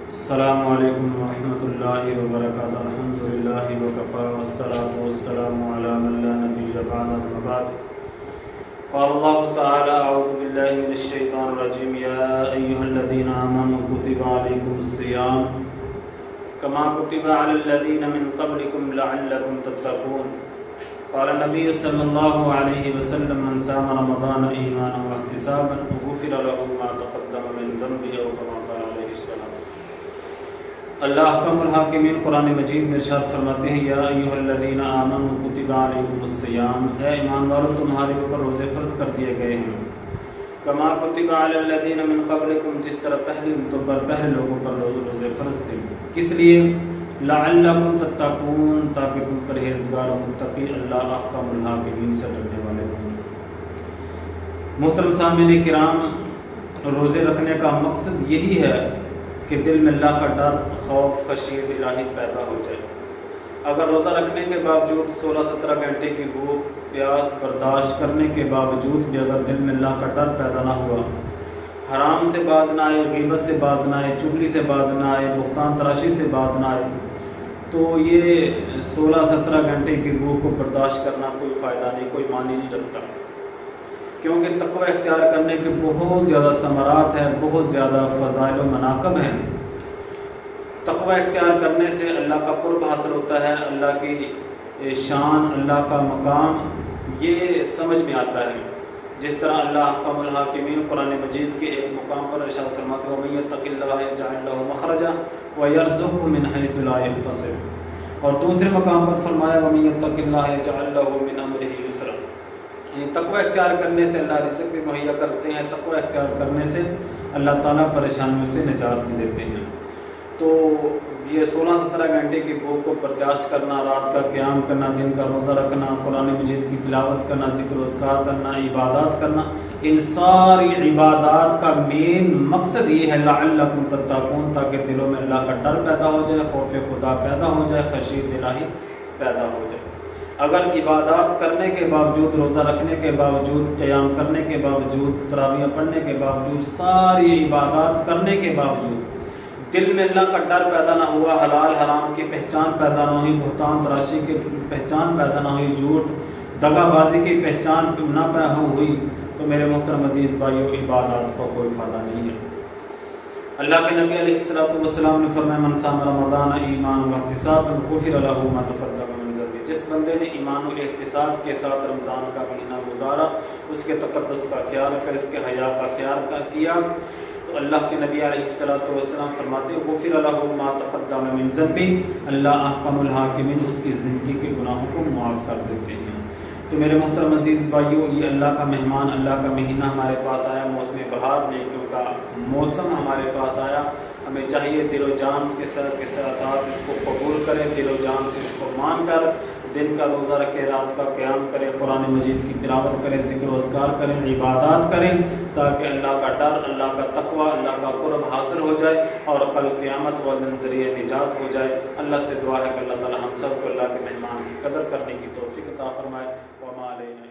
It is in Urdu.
السلام علیکم ورحمۃ اللہ وبرکاتہ۔ الحمد للہ وکفی والصلاۃ والسلام علی من لا نبی بعدہ، اما بعد۔ قال اللہ تعالی اعوذ باللہ من الشیطان الرجیم یا ایھا الذین آمنوا کتب علیکم الصیام کما کتب علی الذین من قبلکم لعلکم تتقون۔ قال النبی صلی اللہ علیہ وسلم من صام رمضان ایمانا واحتسابا غفر له ما تقدم من ذنبه او کما قال علیہ السلام۔ اللہ احکم الحاکمین قرآن مجید میں ارشاد فرماتے ہیں یا ایھا الذین آمنوا کتب علیکم الصیام، اے ایمان والو تمہارے اوپر روزے فرض کر دیے گئے ہیں، کما کتب علی الذین من قبلکم، جس طرح پہلے لوگوں پر روزے فرض تھے، کس لیے؟ لعلکم تتقون، تاکہ تم پرہیزگار متقی اللہ احکم الحاکمین سے ڈرنے والے ہوں۔ محترم سامعین کرام، روزے رکھنے کا مقصد یہی ہے کہ دل میں اللہ کا ڈر، خوف، خشیت الہی پیدا ہو جائے۔ اگر روزہ رکھنے کے باوجود 16-17 گھنٹے کی بھوک پیاس برداشت کرنے کے باوجود بھی اگر دل میں اللہ کا ڈر پیدا نہ ہوا، حرام سے باز نہ آئے، غیبت سے باز نہ آئے، چغلی سے باز نہ آئے، بہتان تراشی سے باز نہ آئے، تو یہ 16-17 گھنٹے کی بھوک کو برداشت کرنا کوئی فائدہ نہیں، کوئی معنی نہیں رکھتا، کیونکہ تقوی اختیار کرنے کے بہت زیادہ ثمرات ہیں، بہت زیادہ فضائل و مناقب ہیں۔ تقوی اختیار کرنے سے اللہ کا قرب حاصل ہوتا ہے، اللہ کی شان، اللہ کا مقام یہ سمجھ میں آتا ہے۔ جس طرح اللہ احکم الحاکمین قرآن مجید کے ایک مقام پر ارشاد فرماتے ہیں وَمَن يَتَّقِ اللَّهَ يَجْعَل لَّهُ مَخْرَجًا وَيَرْزُقْهُ مِنْ حَيْثُ لَا يَحْتَسِبُ، اور دوسرے مقام پر فرمایا وَمَن يَتَّقِ اللَّهَ يَجْعَل لَّهُ مِنْ أَمْرِهِ يُسْرًا، یعنی تقوی اختیار کرنے سے اللہ رزق بھی مہیا کرتے ہیں، تقوی اختیار کرنے سے اللہ تعالیٰ پریشانیوں سے نجات بھی دیتے ہیں۔ تو یہ 16-17 گھنٹے کی بھوک کو برداشت کرنا، رات کا قیام کرنا، دن کا روزہ رکھنا، قرآن مجید کی تلاوت کرنا، ذکر و اذکار کرنا، عبادات کرنا، ان ساری عبادات کا مین مقصد یہ ہے لعلکم تتقون، تاکہ دلوں میں اللہ کا ڈر پیدا ہو جائے، خوف خدا پیدا ہو جائے، خشیت الہی پیدا ہو جائے۔ اگر عبادات کرنے کے باوجود، روزہ رکھنے کے باوجود، قیام کرنے کے باوجود، تراویح پڑھنے کے باوجود، ساری عبادات کرنے کے باوجود دل میں اللہ کا ڈر پیدا نہ ہوا، حلال حرام کی پہچان پیدا نہ ہوئی، بہتان تراشی کی پہچان پیدا نہ ہوئی، جھوٹ دغا بازی کی پہچان نہ ہوئی، تو میرے محترم عزیز بھائیو عبادات کو کوئی فائدہ نہیں ہے۔ اللہ کے نبی علیہ السلام نے فرمایا من صام رمضان ایمانا واحتسابا غفر له ما تقدم من ذنبه، جس بندے نے ایمان و احتساب کے ساتھ رمضان کا مہینہ گزارا، اس کے تقدس کا خیال کر، اس کے حیا کا خیال کیا، تو اللہ کے نبی علیہ السلام فرماتے ہیں غفر له ما تقدم من ذنبه، اللہ احکم الحاکمین اس کی زندگی کے گناہوں کو معاف کر دیتے ہیں۔ تو میرے محترم عزیز بھائیو، یہ اللہ کا مہمان، اللہ کا مہینہ ہمارے پاس آیا، موسم بہار نیکیوں کا موسم ہمارے پاس آیا، ہمیں چاہیے دل و جان کے ساتھ اس کو قبول کریں، دل و جان سے اس کو مان کر دن کا روزہ رکھے، رات کا قیام کریں، قرآن مجید کی تلاوت کریں، ذکر و اذکار کریں، عبادات کریں، تاکہ اللہ کا ڈر، اللہ کا تقوی، اللہ کا قرب حاصل ہو جائے اور کل قیامت والدین ذریعے نجات ہو جائے۔ اللہ سے دعا ہے کہ اللہ تعالی ہم سب کو اللہ کے مہمان کی قدر کرنے کی توفیق عطا فرمائے۔ وما علینا